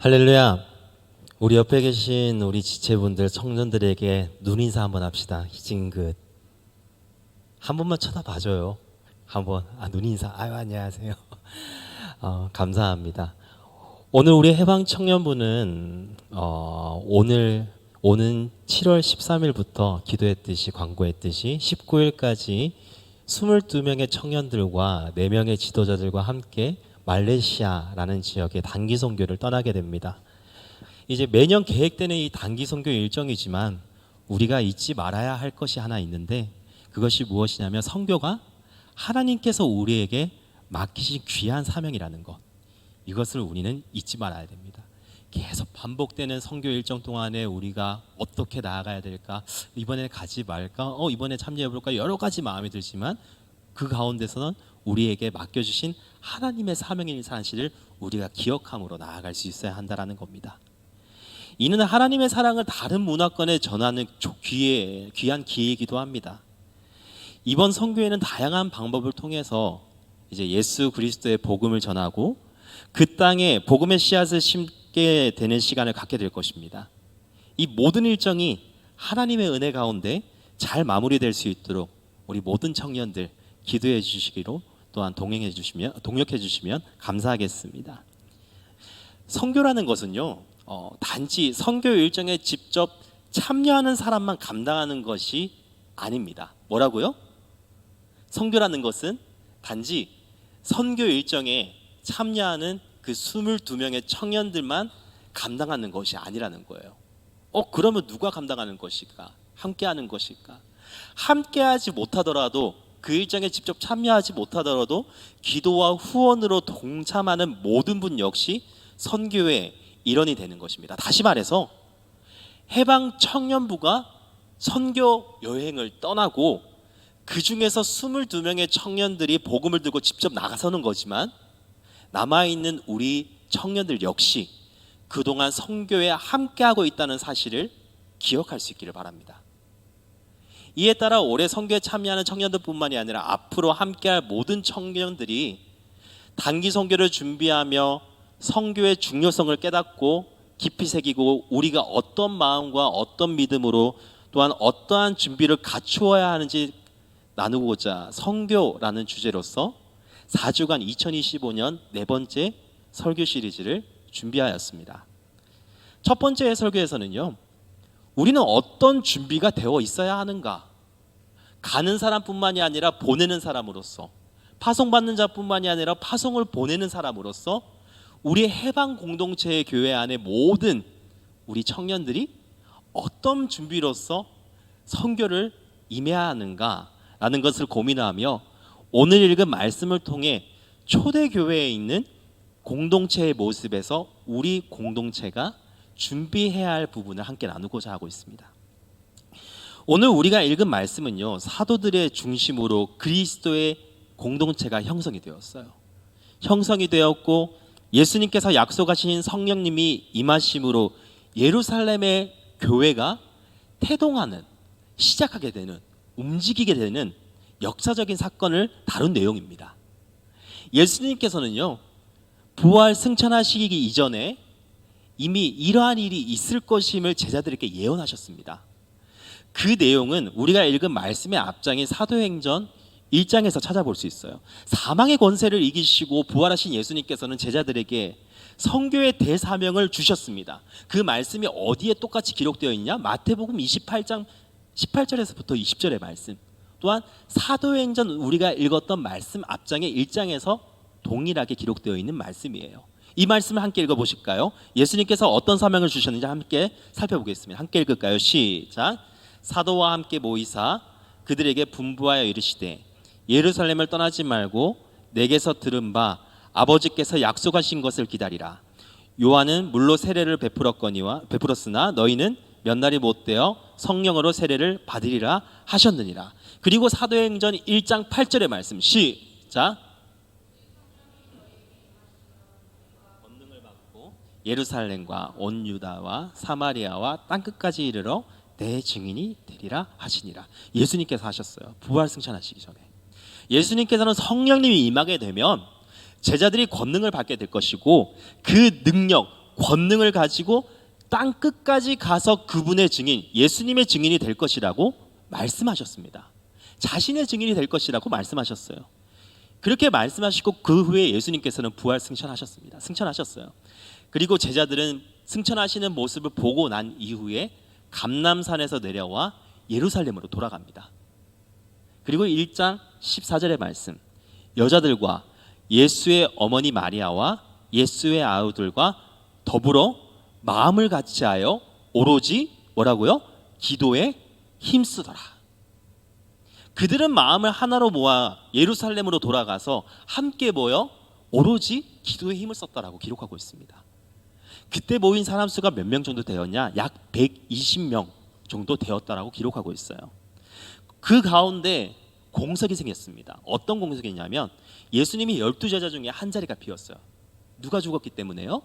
할렐루야. 우리 옆에 계신 우리 지체분들 청년들에게 눈인사 한번 합시다. 희징긋 한 번만 쳐다봐줘요. 한번 눈인사. 아유 안녕하세요. 감사합니다. 오늘 우리 해방 청년부는 오늘 오는 7월 13일부터 기도했듯이 광고했듯이 19일까지 22명의 청년들과 4명의 지도자들과 함께 말레이시아라는 지역의 단기 선교를 떠나게 됩니다. 이제 매년 계획되는 이 단기 선교 일정이지만 우리가 잊지 말아야 할 것이 하나 있는데, 그것이 무엇이냐면 선교가 하나님께서 우리에게 맡기신 귀한 사명이라는 것, 이것을 우리는 잊지 말아야 됩니다. 계속 반복되는 선교 일정 동안에 우리가 어떻게 나아가야 될까, 이번에 가지 말까, 이번에 참여해볼까, 여러 가지 마음이 들지만 그 가운데서는 우리에게 맡겨주신 하나님의 사명인 사실을 우리가 기억함으로 나아갈 수 있어야 한다는 겁니다. 이는 하나님의 사랑을 다른 문화권에 전하는 귀한 기회이기도 합니다. 이번 선교회는 다양한 방법을 통해서 이제 예수 그리스도의 복음을 전하고 그 땅에 복음의 씨앗을 심게 되는 시간을 갖게 될 것입니다. 이 모든 일정이 하나님의 은혜 가운데 잘 마무리될 수 있도록 우리 모든 청년들 기도해 주시기로 또한 동행해 주시면, 동역해 주시면 감사하겠습니다. 선교라는 것은요, 단지 선교 일정에 직접 참여하는 사람만 감당하는 것이 아닙니다. 뭐라고요? 선교라는 것은 단지 선교 일정에 참여하는 그 22명의 청년들만 감당하는 것이 아니라는 거예요. 그러면 누가 감당하는 것일까? 함께하는 것일까? 함께하지 못하더라도, 그 일정에 직접 참여하지 못하더라도 기도와 후원으로 동참하는 모든 분 역시 선교의 일원이 되는 것입니다. 다시 말해서 해방 청년부가 선교 여행을 떠나고 그 중에서 22명의 청년들이 복음을 들고 직접 나가서는 거지만, 남아있는 우리 청년들 역시 그동안 선교에 함께하고 있다는 사실을 기억할 수 있기를 바랍니다. 이에 따라 올해 선교에 참여하는 청년들뿐만이 아니라 앞으로 함께할 모든 청년들이 단기 선교를 준비하며 선교의 중요성을 깨닫고 깊이 새기고 우리가 어떤 마음과 어떤 믿음으로 또한 어떠한 준비를 갖추어야 하는지 나누고자 선교라는 주제로서 4주간 2025년 4번째 설교 시리즈를 준비하였습니다. 첫 번째 설교에서는요, 우리는 어떤 준비가 되어 있어야 하는가, 가는 사람뿐만이 아니라 보내는 사람으로서, 파송받는 자뿐만이 아니라 파송을 보내는 사람으로서 우리 해방 공동체의 교회 안에 모든 우리 청년들이 어떤 준비로서 선교를 임해야 하는가라는 것을 고민하며 오늘 읽은 말씀을 통해 초대교회에 있는 공동체의 모습에서 우리 공동체가 준비해야 할 부분을 함께 나누고자 하고 있습니다. 오늘 우리가 읽은 말씀은요, 사도들의 중심으로 그리스도의 공동체가 형성이 되었어요. 형성이 되었고 예수님께서 약속하신 성령님이 임하심으로 예루살렘의 교회가 태동하는, 시작하게 되는, 움직이게 되는 역사적인 사건을 다룬 내용입니다. 예수님께서는요, 부활 승천하시기 이전에 이미 이러한 일이 있을 것임을 제자들에게 예언하셨습니다. 그 내용은 우리가 읽은 말씀의 앞장인 사도행전 1장에서 찾아볼 수 있어요. 사망의 권세를 이기시고 부활하신 예수님께서는 제자들에게 선교의 대사명을 주셨습니다. 그 말씀이 어디에 똑같이 기록되어 있냐? 마태복음 28장 18절에서부터 20절의 말씀, 또한 사도행전 우리가 읽었던 말씀 앞장의 1장에서 동일하게 기록되어 있는 말씀이에요. 이 말씀을 함께 읽어보실까요? 예수님께서 어떤 사명을 주셨는지 함께 살펴보겠습니다. 함께 읽을까요? 시작. 사도와 함께 모이사 그들에게 분부하여 이르시되 예루살렘을 떠나지 말고 내게서 들은 바 아버지께서 약속하신 것을 기다리라. 요한은 물로 세례를 베풀었으나 너희는 몇 날이 못되어 성령으로 세례를 받으리라 하셨느니라. 그리고 사도행전 1장 8절의 말씀 시작. 권능을 받고 예루살렘과 온 유다와 사마리아와 땅끝까지 이르러 내 증인이 되리라 하시니라. 예수님께서 하셨어요. 부활 승천하시기 전에 예수님께서는 성령님이 임하게 되면 제자들이 권능을 받게 될 것이고 그 능력, 권능을 가지고 땅 끝까지 가서 그분의 증인, 예수님의 증인이 될 것이라고 말씀하셨습니다. 자신의 증인이 될 것이라고 말씀하셨어요. 그렇게 말씀하시고 그 후에 예수님께서는 부활 승천하셨습니다. 승천하셨어요. 그리고 제자들은 승천하시는 모습을 보고 난 이후에 감람산에서 내려와 예루살렘으로 돌아갑니다. 그리고 1장 14절의 말씀, 여자들과 예수의 어머니 마리아와 예수의 아우들과 더불어 마음을 같이하여 오로지 뭐라고요? 기도에 힘쓰더라. 그들은 마음을 하나로 모아 예루살렘으로 돌아가서 함께 모여 오로지 기도에 힘을 썼다라고 기록하고 있습니다. 그때 모인 사람 수가 몇 명 정도 되었냐? 약 120명 정도 되었다라고 기록하고 있어요. 그 가운데 공석이 생겼습니다. 어떤 공석이냐면 예수님이 12제자 중에 한 자리가 비었어요. 누가 죽었기 때문에요?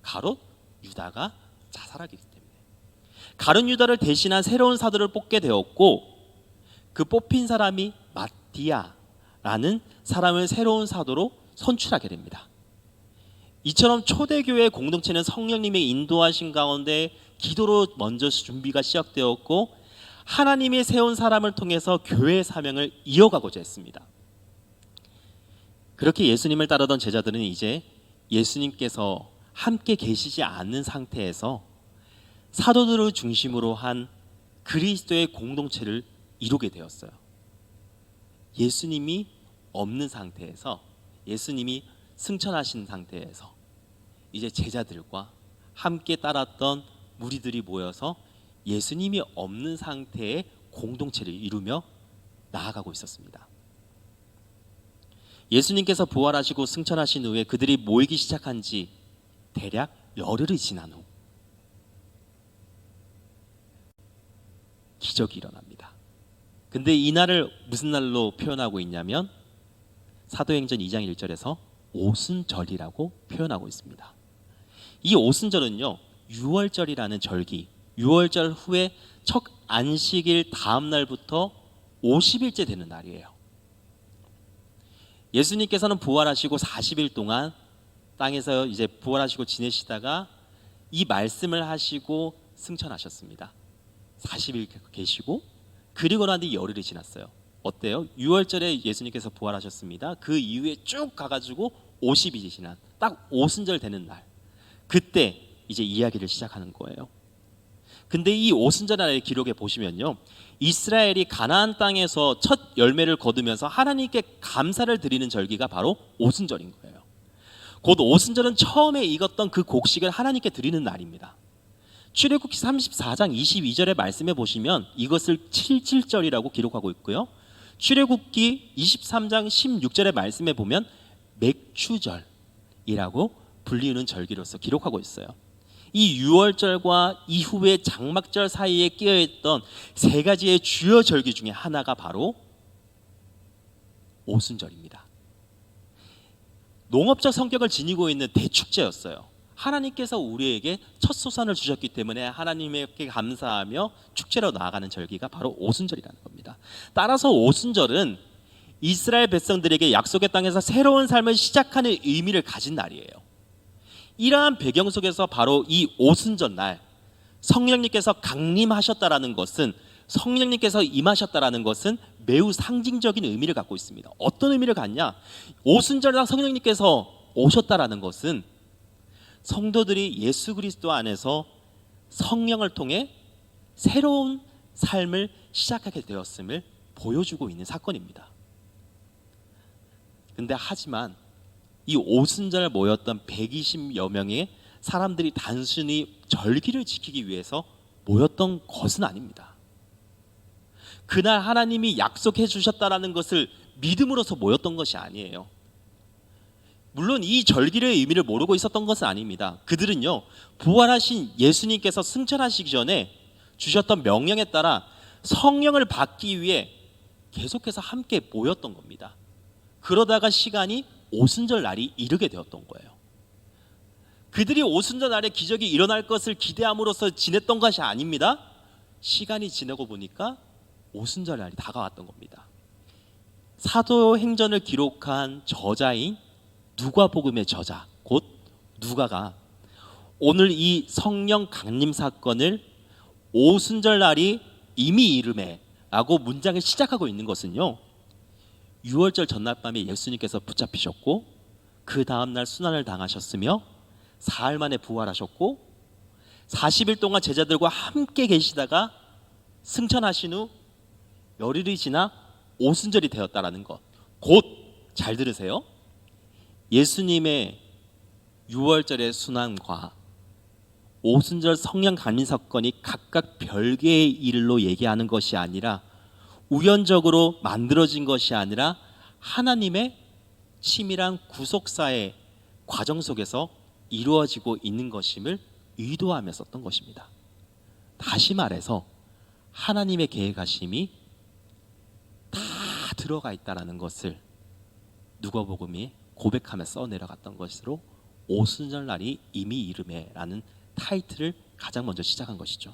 가롯 유다가 자살하기 때문에. 가룟 유다를 대신한 새로운 사도를 뽑게 되었고, 그 뽑힌 사람이 마띠아라는 사람을 새로운 사도로 선출하게 됩니다. 이처럼 초대교회 공동체는 성령님의 인도하신 가운데 기도로 먼저 준비가 시작되었고, 하나님이 세운 사람을 통해서 교회의 사명을 이어가고자 했습니다. 그렇게 예수님을 따르던 제자들은 이제 예수님께서 함께 계시지 않는 상태에서 사도들을 중심으로 한 그리스도의 공동체를 이루게 되었어요. 예수님이 없는 상태에서, 예수님이 승천하신 상태에서 이제 제자들과 함께 따랐던 무리들이 모여서 예수님이 없는 상태의 공동체를 이루며 나아가고 있었습니다. 예수님께서 부활하시고 승천하신 후에 그들이 모이기 시작한 지 대략 열흘이 지난 후 기적이 일어납니다. 근데 이 날을 무슨 날로 표현하고 있냐면 사도행전 2장 1절에서 오순절이라고 표현하고 있습니다. 이 오순절은요, 유월절이라는 절기, 유월절 후에 첫 안식일 다음 날부터 50일째 되는 날이에요. 예수님께서는 부활하시고 40일 동안 땅에서 이제 부활하시고 지내시다가 이 말씀을 하시고 승천하셨습니다. 40일 계시고, 그리고 난 뒤 열흘이 지났어요. 어때요? 6월절에 예수님께서 부활하셨습니다. 그 이후에 쭉 가가지고 50일이 지난 딱 오순절 되는 날, 그때 이제 이야기를 시작하는 거예요. 근데 이 오순절의 기록에 보시면요, 이스라엘이 가나안 땅에서 첫 열매를 거두면서 하나님께 감사를 드리는 절기가 바로 오순절인 거예요. 곧 오순절은 처음에 익었던 그 곡식을 하나님께 드리는 날입니다. 출애굽기 34장 22절의 말씀에 보시면 이것을 77절이라고 기록하고 있고요, 출애굽기 23장 16절의 말씀에 보면 맥추절이라고 불리는 절기로서 기록하고 있어요. 이 유월절과 이후의 장막절 사이에 끼어있던 세 가지의 주요 절기 중에 하나가 바로 오순절입니다. 농업적 성격을 지니고 있는 대축제였어요. 하나님께서 우리에게 첫 소산을 주셨기 때문에 하나님께 감사하며 축제로 나아가는 절기가 바로 오순절이라는 겁니다. 따라서 오순절은 이스라엘 백성들에게 약속의 땅에서 새로운 삶을 시작하는 의미를 가진 날이에요. 이러한 배경 속에서 바로 이 오순절 날 성령님께서 강림하셨다라는 것은, 성령님께서 임하셨다라는 것은 매우 상징적인 의미를 갖고 있습니다. 어떤 의미를 갖냐? 오순절날 성령님께서 오셨다라는 것은 성도들이 예수 그리스도 안에서 성령을 통해 새로운 삶을 시작하게 되었음을 보여주고 있는 사건입니다. 근데 하지만 이 오순절 모였던 120여 명의 사람들이 단순히 절기를 지키기 위해서 모였던 것은 아닙니다. 그날 하나님이 약속해 주셨다라는 것을 믿음으로써 모였던 것이 아니에요. 물론 이 절기의 의미를 모르고 있었던 것은 아닙니다. 그들은요, 부활하신 예수님께서 승천하시기 전에 주셨던 명령에 따라 성령을 받기 위해 계속해서 함께 모였던 겁니다. 그러다가 시간이 오순절 날이 이르게 되었던 거예요. 그들이 오순절 날에 기적이 일어날 것을 기대함으로써 지냈던 것이 아닙니다. 시간이 지나고 보니까 오순절 날이 다가왔던 겁니다. 사도행전을 기록한 저자인 누가복음의 저자, 곧 누가가 오늘 이 성령 강림 사건을 오순절 날이 이미 이르매 라고 문장을 시작하고 있는 것은요, 유월절 전날 밤에 예수님께서 붙잡히셨고 그 다음날 순환을 당하셨으며 사흘 만에 부활하셨고 40일 동안 제자들과 함께 계시다가 승천하신 후 열흘이 지나 오순절이 되었다라는 것. 곧 잘 들으세요. 예수님의 유월절의 순환과 오순절 성령 강림 사건이 각각 별개의 일로 얘기하는 것이 아니라 우연적으로 만들어진 것이 아니라 하나님의 치밀한 구속사의 과정 속에서 이루어지고 있는 것임을 의도하며 썼던 것입니다. 다시 말해서 하나님의 계획하심이 다 들어가 있다라는 것을 누가복음이 고백하며 써내려갔던 것으로 오순절 날이 이미 이르매라는 타이틀을 가장 먼저 시작한 것이죠.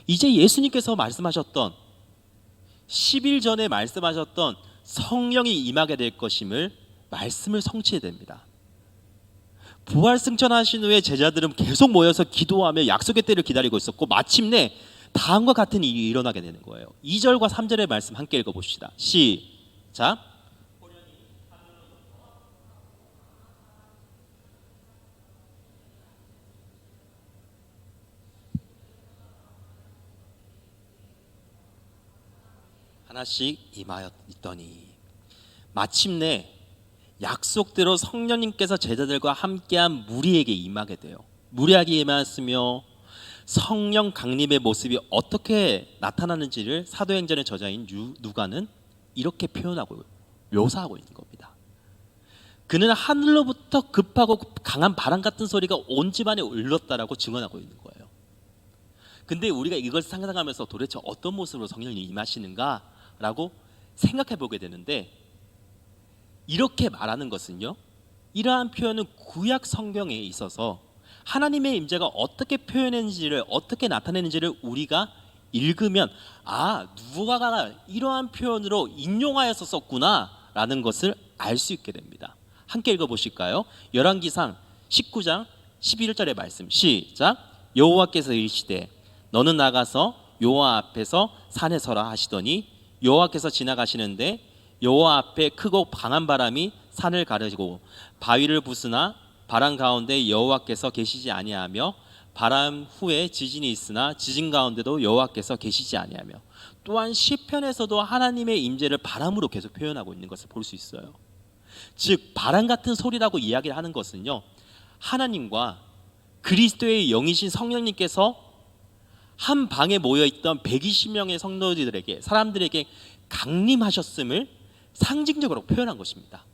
이제 예수님께서 말씀하셨던 10일 전에 말씀하셨던 성령이 임하게 될 것임을 말씀을 성취해야 됩니다. 부활 승천하신 후에 제자들은 계속 모여서 기도하며 약속의 때를 기다리고 있었고 마침내 다음과 같은 일이 일어나게 되는 거예요. 2절과 3절의 말씀 함께 읽어봅시다. 시작. 하나씩 임하였더니 마침내 약속대로 성령님께서 제자들과 함께한 무리에게 임하게 돼요. 무리에게 임하였으며 성령 강림의 모습이 어떻게 나타나는지를 사도행전의 저자인 누가는 이렇게 표현하고 묘사하고 있는 겁니다. 그는 하늘로부터 급하고 강한 바람 같은 소리가 온 집안에 울렸다라고 증언하고 있는 거예요. 근데 우리가 이걸 상상하면서 도대체 어떤 모습으로 성령님이 임하시는가라고 생각해 보게 되는데, 이렇게 말하는 것은요, 이러한 표현은 구약 성경에 있어서 하나님의 임재가 어떻게 표현했는지를, 어떻게 나타내는지를 우리가 읽으면 누가가 이러한 표현으로 인용하여서 썼구나 라는 것을 알 수 있게 됩니다. 함께 읽어보실까요? 열왕기상 19장 11절의 말씀. 시작. 여호와께서 이르시되 너는 나가서 여호와 앞에서 산에 서라 하시더니 여호와께서 지나가시는데 여호와 앞에 크고 강한 바람이 산을 가르고 바위를 부수나 바람 가운데 여호와께서 계시지 아니하며 바람 후에 지진이 있으나 지진 가운데도 여호와께서 계시지 아니하며. 또한 시편에서도 하나님의 임재를 바람으로 계속 표현하고 있는 것을 볼 수 있어요. 즉 바람 같은 소리라고 이야기를 하는 것은요, 하나님과 그리스도의 영이신 성령님께서 한 방에 모여있던 120명의 성도들에게, 사람들에게 강림하셨음을 상징적으로 표현한 것입니다.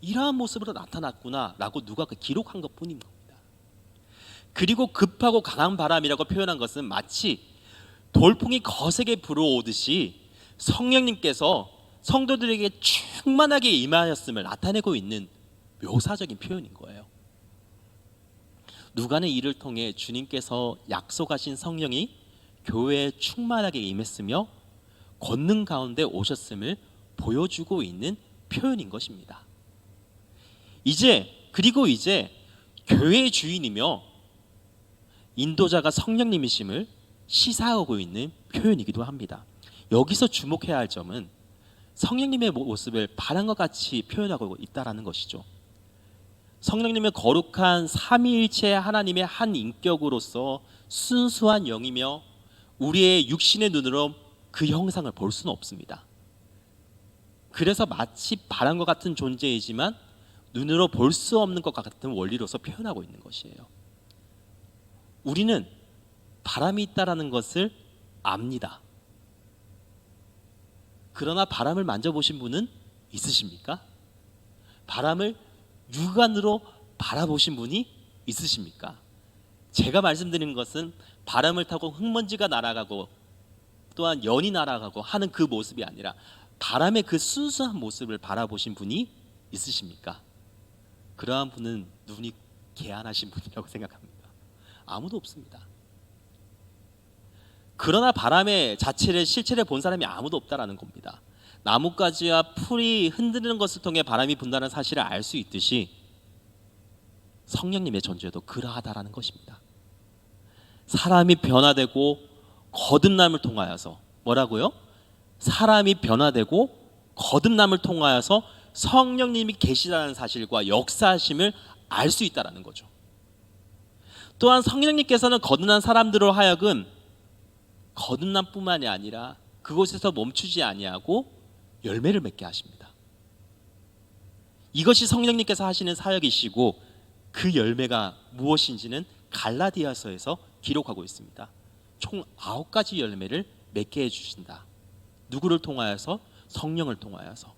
이러한 모습으로 나타났구나라고 누가 기록한 것뿐인 겁니다. 그리고 급하고 강한 바람이라고 표현한 것은 마치 돌풍이 거세게 불어오듯이 성령님께서 성도들에게 충만하게 임하였음을 나타내고 있는 묘사적인 표현인 거예요. 누가는 이를 통해 주님께서 약속하신 성령이 교회에 충만하게 임했으며 권능 가운데 오셨음을 보여주고 있는 표현인 것입니다. 그리고 이제 교회의 주인이며 인도자가 성령님이심을 시사하고 있는 표현이기도 합니다. 여기서 주목해야 할 점은 성령님의 모습을 바람과 같이 표현하고 있다는 것이죠. 성령님은 거룩한 삼위일체 하나님의 한 인격으로서 순수한 영이며 우리의 육신의 눈으로 그 형상을 볼 수는 없습니다. 그래서 마치 바람과 같은 존재이지만 눈으로 볼 수 없는 것 같은 원리로서 표현하고 있는 것이에요. 우리는 바람이 있다라는 것을 압니다. 그러나 바람을 만져보신 분은 있으십니까? 바람을 육안으로 바라보신 분이 있으십니까? 제가 말씀드린 것은 바람을 타고 흙먼지가 날아가고 또한 연이 날아가고 하는 그 모습이 아니라 바람의 그 순수한 모습을 바라보신 분이 있으십니까? 그러한 분은 눈이 개안하신 분이라고 생각합니다. 아무도 없습니다. 그러나 바람의 실체를 본 사람이 아무도 없다라는 겁니다. 나뭇가지와 풀이 흔드는 것을 통해 바람이 분다는 사실을 알 수 있듯이 성령님의 존재도 그러하다라는 것입니다. 사람이 변화되고 거듭남을 통하여서 뭐라고요? 사람이 변화되고 거듭남을 통하여서 성령님이 계시다는 사실과 역사하심을 알 수 있다는 거죠. 또한 성령님께서는 거듭난 사람들로 하여금 거듭남뿐만이 아니라 그곳에서 멈추지 아니하고 열매를 맺게 하십니다. 이것이 성령님께서 하시는 사역이시고 그 열매가 무엇인지는 갈라디아서에서 기록하고 있습니다. 총 9가지 열매를 맺게 해주신다. 누구를 통하여서? 성령을 통하여서.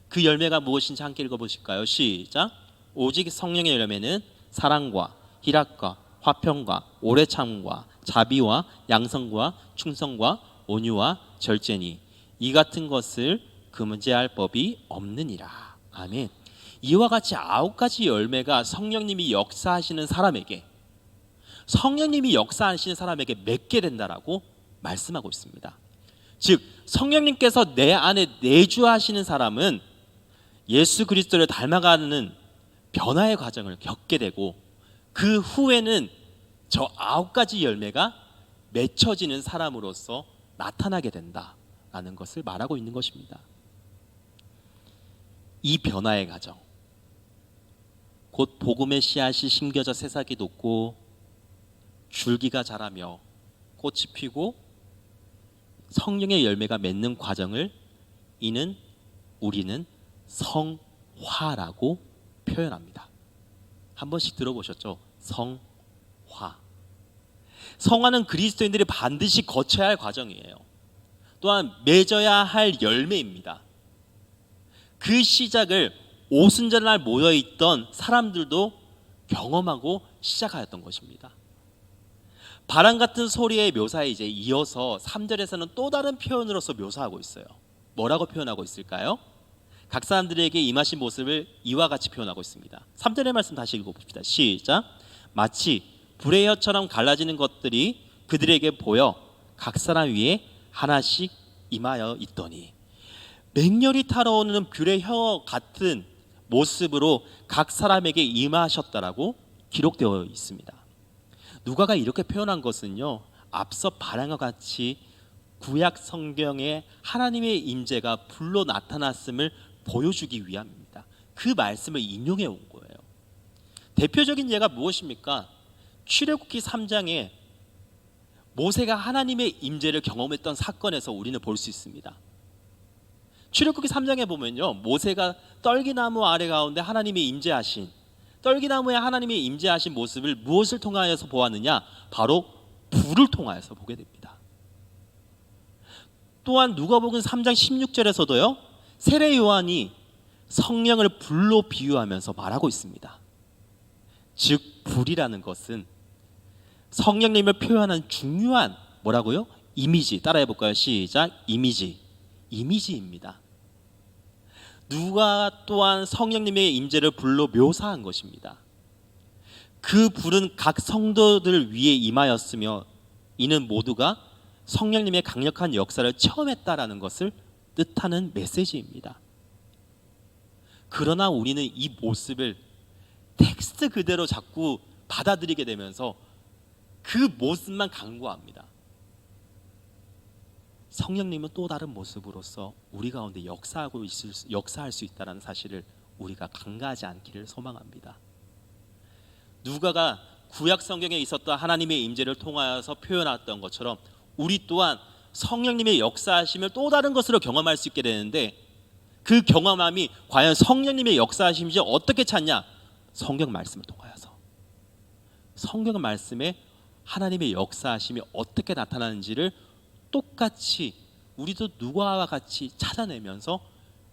그 열매가 무엇인지 함께 읽어보실까요? 시작. 오직 성령의 열매는 사랑과 희락과 화평과 오래 참음과 자비와 양성과 충성과 온유와 절제니 이 같은 것을 금지할 법이 없느니라. 아멘. 이와 같이 9가지 열매가 성령님이 역사하시는 사람에게, 성령님이 역사하시는 사람에게 맺게 된다라고 말씀하고 있습니다. 즉 성령님께서 내 안에 내주하시는 사람은 예수 그리스도를 닮아가는 변화의 과정을 겪게 되고 그 후에는 저 9가지 열매가 맺혀지는 사람으로서 나타나게 된다라는 것을 말하고 있는 것입니다. 이 변화의 과정, 곧 복음의 씨앗이 심겨져 새싹이 돋고 줄기가 자라며 꽃이 피고 성령의 열매가 맺는 과정을 우리는 성화라고 표현합니다. 한 번씩 들어보셨죠? 성화. 성화는 그리스도인들이 반드시 거쳐야 할 과정이에요. 또한 맺어야 할 열매입니다. 그 시작을 오순절날 모여있던 사람들도 경험하고 시작하였던 것입니다. 바람 같은 소리의 묘사에 이제 이어서 3절에서는 또 다른 표현으로서 묘사하고 있어요. 뭐라고 표현하고 있을까요? 각 사람들에게 임하신 모습을 이와 같이 표현하고 있습니다. 3절의 말씀 다시 읽어봅시다. 시작. 마치 불의 혀처럼 갈라지는 것들이 그들에게 보여 각 사람 위에 하나씩 임하여 있더니, 맹렬히 타오르는 불의 혀 같은 모습으로 각 사람에게 임하셨다라고 기록되어 있습니다. 누가가 이렇게 표현한 것은요, 앞서 바람과 같이 구약 성경에 하나님의 임재가 불로 나타났음을 보여주기 위함입니다. 그 말씀을 인용해 온 거예요. 대표적인 예가 무엇입니까? 출애굽기 3장에 모세가 하나님의 임재를 경험했던 사건에서 우리는 볼 수 있습니다. 출애굽기 3장에 보면요, 모세가 떨기나무 아래 가운데 하나님이 임재하신, 떨기나무에 하나님이 임재하신 모습을 무엇을 통하여서 보았느냐? 바로 불을 통하여서 보게 됩니다. 또한 누가복음 3장 16절에서도요, 세례 요한이 성령을 불로 비유하면서 말하고 있습니다. 즉 불이라는 것은 성령님을 표현하는 중요한 뭐라고요? 이미지. 따라해 볼까요? 시작. 이미지입니다. 누가 또한 성령님의 임재를 불로 묘사한 것입니다. 그 불은 각 성도들 위에 임하였으며 이는 모두가 성령님의 강력한 역사를 체험했다라는 것을 뜻하는 메시지입니다. 그러나 우리는 이 모습을 텍스트 그대로 자꾸 받아들이게 되면서 그 모습만 강구합니다. 성령님은 또 다른 모습으로서 우리 가운데 역사할 수 있다는 사실을 우리가 간과하지 않기를 소망합니다. 누가가 구약 성경에 있었던 하나님의 임재를 통하여서 표현했던 것처럼 우리 또한 성령님의 역사하심을 또 다른 것으로 경험할 수 있게 되는데, 그 경험함이 과연 성령님의 역사하심인지 어떻게 찾냐? 성경 말씀을 통하여서. 성경 말씀에 하나님의 역사하심이 어떻게 나타나는지를 똑같이 우리도 누가와 같이 찾아내면서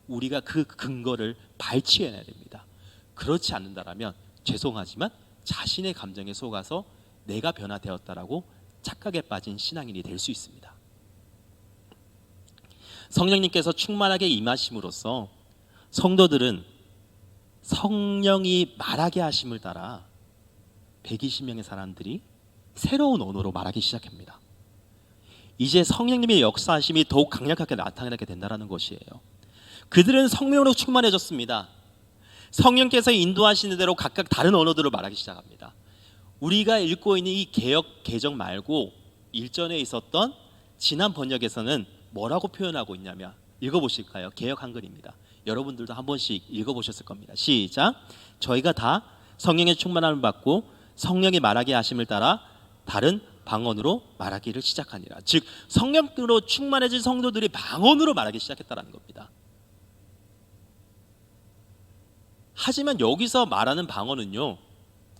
우리가 그 근거를 발치해내야 됩니다. 그렇지 않는다라면 죄송하지만 자신의 감정에 속아서 내가 변화되었다라고 착각에 빠진 신앙인이 될 수 있습니다. 성령님께서 충만하게 임하심으로써 성도들은 성령이 말하게 하심을 따라 120명의 사람들이 새로운 언어로 말하기 시작합니다. 이제 성령님의 역사하심이 더욱 강력하게 나타나게 된다는 것이에요. 그들은 성령으로 충만해졌습니다. 성령께서 인도하시는 대로 각각 다른 언어들을 말하기 시작합니다. 우리가 읽고 있는 이 개역 개정 말고 일전에 있었던 지난 번역에서는 뭐라고 표현하고 있냐면, 읽어보실까요? 개역 한글입니다. 여러분들도 한 번씩 읽어보셨을 겁니다. 시작. 저희가 다 성령의 충만함을 받고 성령이 말하게 하심을 따라 다른 방언으로 말하기를 시작하니라. 즉 성령으로 충만해진 성도들이 방언으로 말하기 시작했다는 겁니다. 하지만 여기서 말하는 방언은요,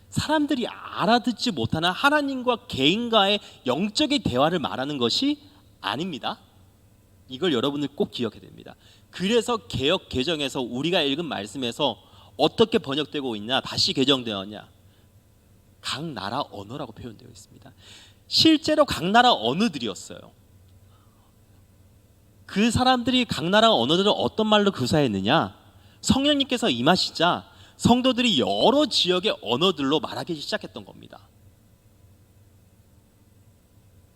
사람들이 알아듣지 못하는 하나님과 개인과의 영적인 대화를 말하는 것이 아닙니다. 이걸 여러분들 꼭 기억해야 됩니다. 그래서 개역 개정에서 우리가 읽은 말씀에서 어떻게 번역되고 있냐, 다시 개정되었냐, 각 나라 언어라고 표현되어 있습니다. 실제로 각 나라 언어들이었어요. 그 사람들이 각 나라 언어들을 어떤 말로 구사했느냐, 성령님께서 임하시자 성도들이 여러 지역의 언어들로 말하기 시작했던 겁니다.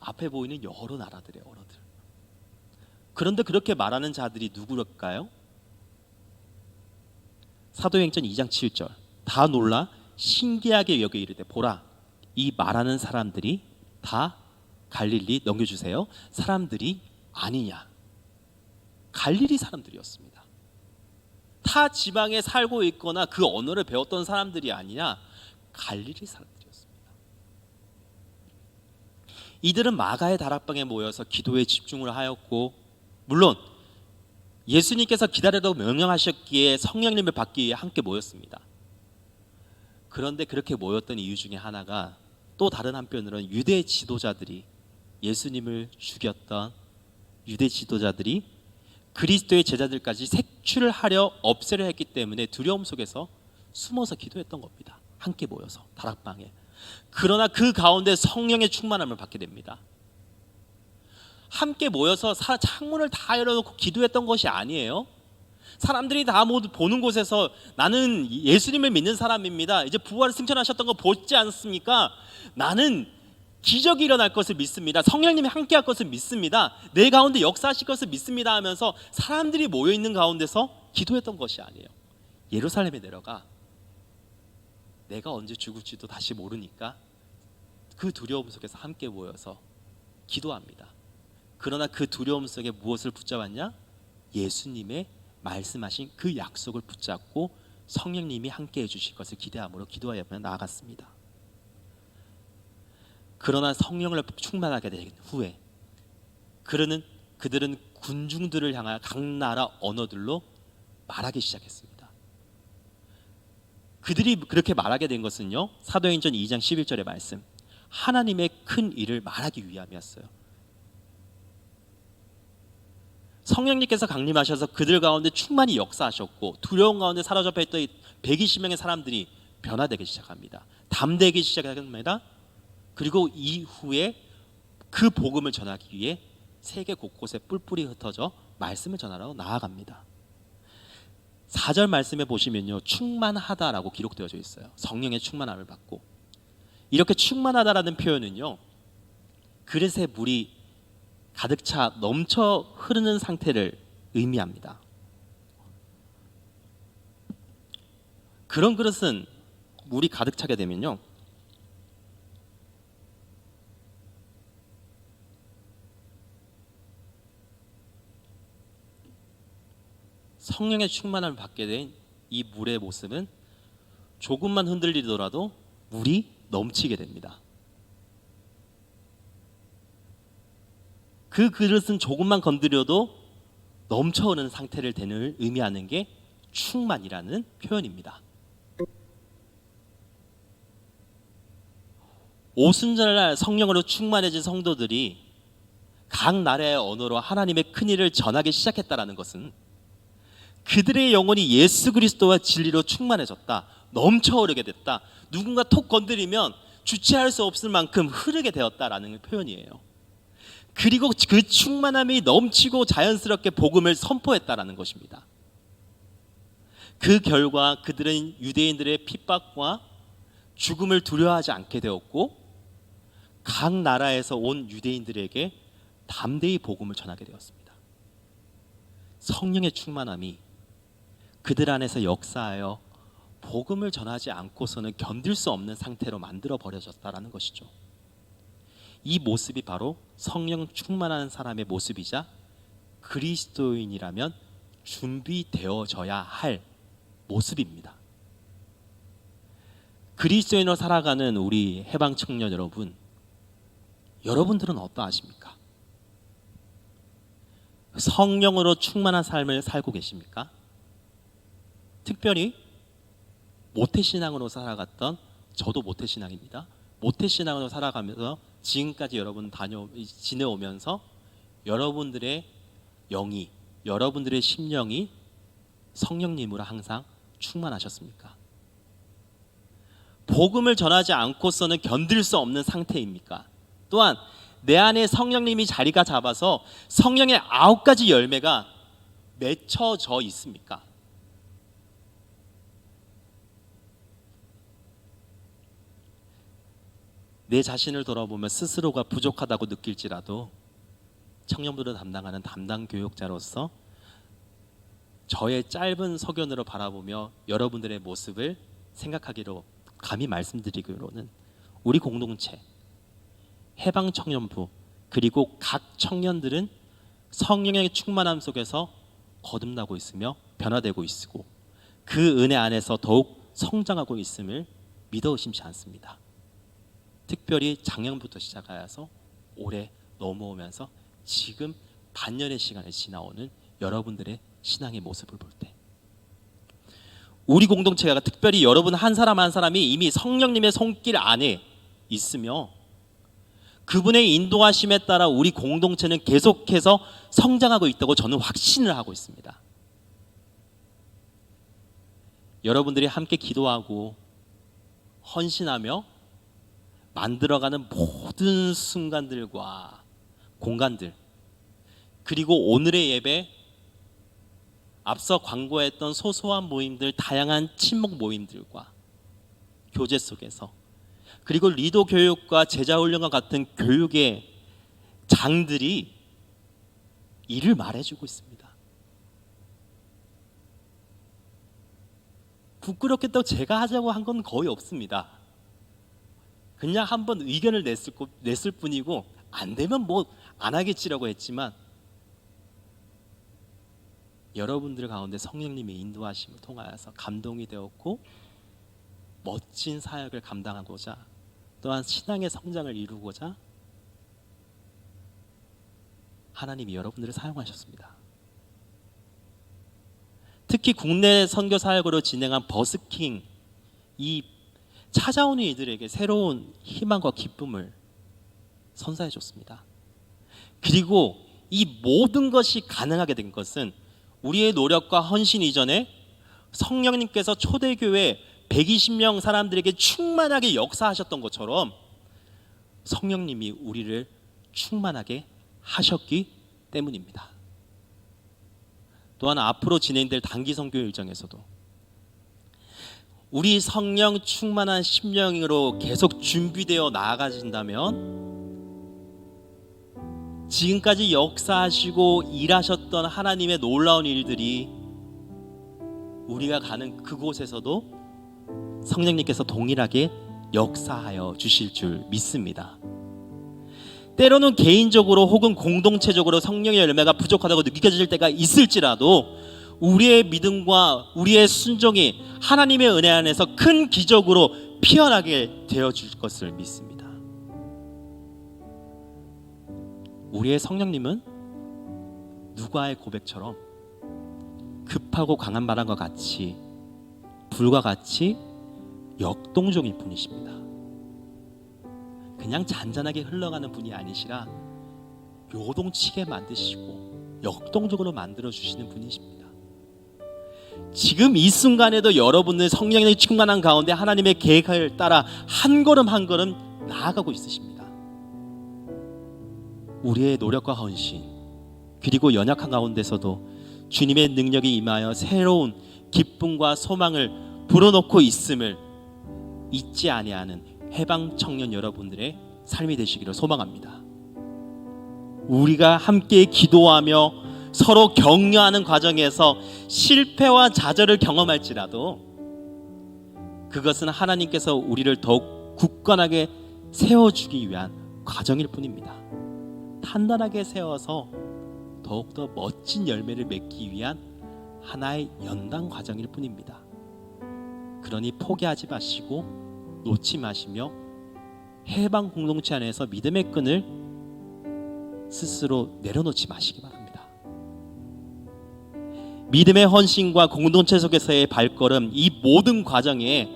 앞에 보이는 여러 나라들의 언어들. 그런데 그렇게 말하는 자들이 누구일까요? 사도행전 2장 7절. 다 놀라 신기하게 여겨 이르되 보라, 이 말하는 사람들이 다 갈릴리, 넘겨주세요, 사람들이 아니냐. 갈릴리 사람들이었습니다. 타 지방에 살고 있거나 그 언어를 배웠던 사람들이 아니냐, 갈릴리 사람들이었습니다. 이들은 마가의 다락방에 모여서 기도에 집중을 하였고, 물론 예수님께서 기다리라고 명령하셨기에 성령님을 받기 위해 함께 모였습니다. 그런데 그렇게 모였던 이유 중에 하나가, 또 다른 한편으로는 유대 지도자들이, 예수님을 죽였던 유대 지도자들이 그리스도의 제자들까지 색출을 하려 없애려 했기 때문에 두려움 속에서 숨어서 기도했던 겁니다. 함께 모여서 다락방에. 그러나 그 가운데 성령의 충만함을 받게 됩니다. 함께 모여서 창문을 다 열어놓고 기도했던 것이 아니에요. 사람들이 다 모두 보는 곳에서 나는 예수님을 믿는 사람입니다, 이제 부활을 승천하셨던 거 보지 않습니까? 나는 기적이 일어날 것을 믿습니다, 성령님이 함께할 것을 믿습니다, 내 가운데 역사하실 것을 믿습니다 하면서 사람들이 모여있는 가운데서 기도했던 것이 아니에요. 예루살렘에 내려가 내가 언제 죽을지도 다시 모르니까 그 두려움 속에서 함께 모여서 기도합니다. 그러나 그 두려움 속에 무엇을 붙잡았냐? 예수님의 말씀하신 그 약속을 붙잡고 성령님이 함께 해주실 것을 기대함으로 기도하여 나아갔습니다. 그러나 성령을 충만하게 된 후에 그들은 군중들을 향하여 각 나라 언어들로 말하기 시작했습니다. 그들이 그렇게 말하게 된 것은요, 사도행전 2장 11절의 말씀, 하나님의 큰 일을 말하기 위함이었어요. 성령님께서 강림하셔서 그들 가운데 충만히 역사하셨고, 두려움 가운데 사로잡혀 있던 120명의 사람들이 변화되기 시작합니다. 담대기 시작합니다. 그리고 이후에 그 복음을 전하기 위해 세계 곳곳에 뿔뿔이 흩어져 말씀을 전하러 나아갑니다. 4절 말씀에 보시면요, 충만하다라고 기록되어져 있어요. 성령의 충만함을 받고. 이렇게 충만하다라는 표현은요, 그릇에 물이 가득 차 넘쳐 흐르는 상태를 의미합니다. 그런 그릇은 물이 가득 차게 되면요, 성령의 충만함을 받게 된 이 물의 모습은 조금만 흔들리더라도 물이 넘치게 됩니다. 그 그릇은 조금만 건드려도 넘쳐오는 상태를 의미하는 게 충만이라는 표현입니다. 오순절날 성령으로 충만해진 성도들이 각 나라의 언어로 하나님의 큰 일을 전하기 시작했다는 것은 그들의 영혼이 예수 그리스도와 진리로 충만해졌다, 넘쳐흐르게 됐다, 누군가 톡 건드리면 주체할 수 없을 만큼 흐르게 되었다라는 표현이에요. 그리고 그 충만함이 넘치고 자연스럽게 복음을 선포했다라는 것입니다. 그 결과 그들은 유대인들의 핍박과 죽음을 두려워하지 않게 되었고, 각 나라에서 온 유대인들에게 담대히 복음을 전하게 되었습니다. 성령의 충만함이 그들 안에서 역사하여 복음을 전하지 않고서는 견딜 수 없는 상태로 만들어 버려졌다라는 것이죠. 이 모습이 바로 성령 충만한 사람의 모습이자 그리스도인이라면 준비되어져야 할 모습입니다. 그리스도인으로 살아가는 우리 해방 청년 여러분, 여러분들은 어떠하십니까? 성령으로 충만한 삶을 살고 계십니까? 특별히 모태신앙으로 살아갔던 저도 모태신앙입니다. 모태신앙으로 살아가면서 지금까지 여러분 지내오면서 여러분들의 영이, 여러분들의 심령이 성령님으로 항상 충만하셨습니까? 복음을 전하지 않고서는 견딜 수 없는 상태입니까? 또한 내 안에 성령님이 자리가 잡아서 성령의 9가지 열매가 맺혀져 있습니까? 내 자신을 돌아보면 스스로가 부족하다고 느낄지라도 청년부를 담당하는 담당 교육자로서 저의 짧은 소견으로 바라보며 여러분들의 모습을 생각하기로 감히 말씀드리기로는 우리 공동체, 해방 청년부 그리고 각 청년들은 성령의 충만함 속에서 거듭나고 있으며 변화되고 있고 그 은혜 안에서 더욱 성장하고 있음을 믿어 의심치 않습니다. 특별히 작년부터 시작하여서 올해 넘어오면서 지금 반년의 시간을 지나오는 여러분들의 신앙의 모습을 볼 때 우리 공동체가 특별히 여러분 한 사람 한 사람이 이미 성령님의 손길 안에 있으며 그분의 인도하심에 따라 우리 공동체는 계속해서 성장하고 있다고 저는 확신을 하고 있습니다. 여러분들이 함께 기도하고 헌신하며 만들어가는 모든 순간들과 공간들 그리고 오늘의 예배 앞서 광고했던 소소한 모임들 다양한 친목 모임들과 교제 속에서 그리고 리더 교육과 제자 훈련과 같은 교육의 장들이 이를 말해주고 있습니다. 부끄럽겠다고 제가 하자고 한 건 거의 없습니다. 그냥 한번 의견을 냈을 뿐이고 안 되면 뭐 안 하겠지라고 했지만 여러분들 가운데 성령님의 인도하심을 통하여서 감동이 되었고 멋진 사역을 감당하고자 또한 신앙의 성장을 이루고자 하나님이 여러분들을 사용하셨습니다. 특히 국내 선교 사역으로 진행한 버스킹 이 찾아오는 이들에게 새로운 희망과 기쁨을 선사해 줬습니다. 그리고 이 모든 것이 가능하게 된 것은 우리의 노력과 헌신 이전에 성령님께서 초대교회 120명 사람들에게 충만하게 역사하셨던 것처럼 성령님이 우리를 충만하게 하셨기 때문입니다. 또한 앞으로 진행될 단기 선교 일정에서도 우리 성령 충만한 심령으로 계속 준비되어 나아가신다면 지금까지 역사하시고 일하셨던 하나님의 놀라운 일들이 우리가 가는 그곳에서도 성령님께서 동일하게 역사하여 주실 줄 믿습니다. 때로는 개인적으로 혹은 공동체적으로 성령의 열매가 부족하다고 느껴질 때가 있을지라도 우리의 믿음과 우리의 순종이 하나님의 은혜 안에서 큰 기적으로 피어나게 되어줄 것을 믿습니다. 우리의 성령님은 누가의 고백처럼 급하고 강한 바람과 같이 불과 같이 역동적인 분이십니다. 그냥 잔잔하게 흘러가는 분이 아니시라 요동치게 만드시고 역동적으로 만들어주시는 분이십니다. 지금 이 순간에도 여러분은 성령의 충만한 가운데 하나님의 계획을 따라 한 걸음 한 걸음 나아가고 있으십니다. 우리의 노력과 헌신 그리고 연약한 가운데서도 주님의 능력이 임하여 새로운 기쁨과 소망을 불어넣고 있음을 잊지 아니하는 해방 청년 여러분들의 삶이 되시기를 소망합니다. 우리가 함께 기도하며 서로 격려하는 과정에서 실패와 좌절을 경험할지라도 그것은 하나님께서 우리를 더욱 굳건하게 세워주기 위한 과정일 뿐입니다. 단단하게 세워서 더욱더 멋진 열매를 맺기 위한 하나의 연단 과정일 뿐입니다. 그러니 포기하지 마시고 놓지 마시며 해방 공동체 안에서 믿음의 끈을 스스로 내려놓지 마시기 바랍니다. 믿음의 헌신과 공동체 속에서의 발걸음, 이 모든 과정에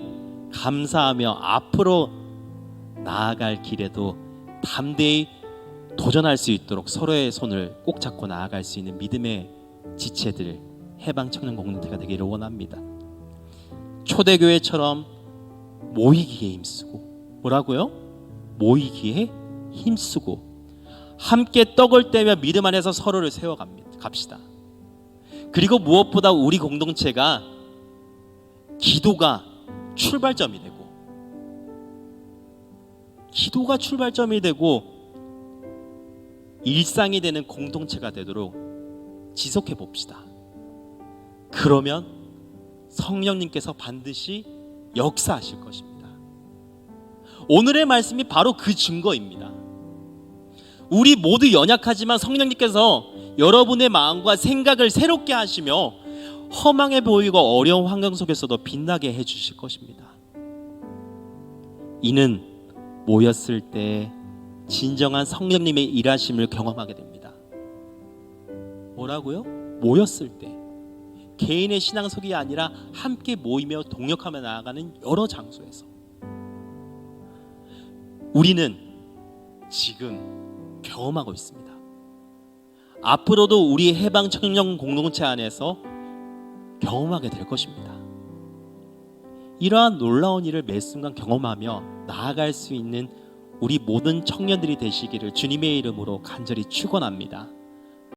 감사하며 앞으로 나아갈 길에도 담대히 도전할 수 있도록 서로의 손을 꼭 잡고 나아갈 수 있는 믿음의 지체들, 해방 청년 공동체가 되기를 원합니다. 초대교회처럼 모이기에 힘쓰고, 뭐라고요? 모이기에 힘쓰고 함께 떡을 떼며 믿음 안에서 서로를 세워갑시다. 그리고 무엇보다 우리 공동체가 기도가 출발점이 되고 일상이 되는 공동체가 되도록 지속해 봅시다. 그러면 성령님께서 반드시 역사하실 것입니다. 오늘의 말씀이 바로 그 증거입니다. 우리 모두 연약하지만 성령님께서 여러분의 마음과 생각을 새롭게 하시며 허망해 보이고 어려운 환경 속에서도 빛나게 해주실 것입니다. 이는 모였을 때 진정한 성령님의 일하심을 경험하게 됩니다. 뭐라고요? 모였을 때. 개인의 신앙 속이 아니라 함께 모이며 동역하며 나아가는 여러 장소에서 우리는 지금 경험하고 있습니다. 앞으로도 우리 해방 청년 공동체 안에서 경험하게 될 것입니다. 이러한 놀라운 일을 매 순간 경험하며 나아갈 수 있는 우리 모든 청년들이 되시기를 주님의 이름으로 간절히 축원합니다.